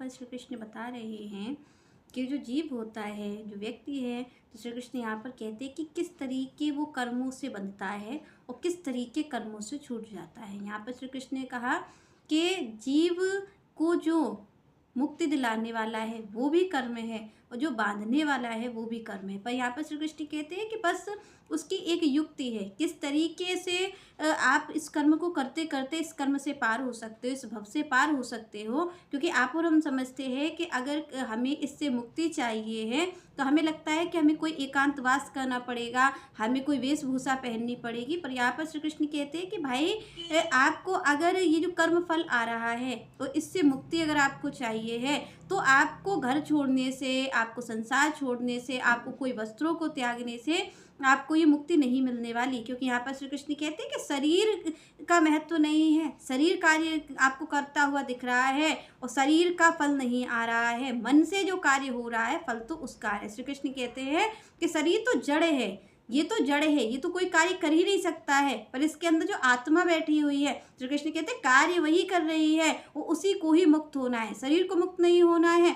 पर श्री कृष्ण बता रहे हैं कि जो जीव होता है, जो व्यक्ति है, तो श्री कृष्ण यहाँ पर कहते हैं कि किस तरीके वो कर्मों से बंधता है और किस तरीके कर्मों से छूट जाता है। यहाँ पर श्री कृष्ण ने कहा कि जीव को जो मुक्ति दिलाने वाला है वो भी कर्म है और जो बांधने वाला है वो भी कर्म है। पर यहाँ पर श्री कृष्ण कहते हैं कि बस उसकी एक युक्ति है, किस तरीके से आप इस कर्म को करते करते इस कर्म से पार हो सकते हो, इस भव से पार हो सकते हो। क्योंकि आप और हम समझते हैं कि अगर हमें इससे मुक्ति चाहिए है तो हमें लगता है कि हमें कोई एकांतवास करना पड़ेगा, हमें कोई वेशभूषा पहननी पड़ेगी। पर यहाँ पर श्री कृष्ण कहते हैं कि भाई आपको अगर ये जो कर्म फल आ रहा है तो इससे मुक्ति अगर आपको चाहिए है तो आपको घर छोड़ने से, आपको संसार छोड़ने से, आपको कोई वस्त्रों को त्यागने से आपको ये मुक्ति नहीं मिलने वाली। क्योंकि यहाँ पर श्री कृष्ण कहते हैं कि शरीर का महत्व नहीं है, शरीर कार्य आपको करता हुआ दिख रहा है और शरीर का फल नहीं आ रहा है, मन से जो कार्य हो रहा है फल तो उसका है। श्री कृष्ण कहते हैं कि शरीर तो जड़ है, ये तो जड़ है, ये तो कोई कार्य कर ही नहीं सकता है, पर इसके अंदर जो आत्मा बैठी हुई है, श्री कृष्ण कहते हैं कार्य वही कर रही है, वो उसी को ही मुक्त होना है, शरीर को मुक्त नहीं होना है।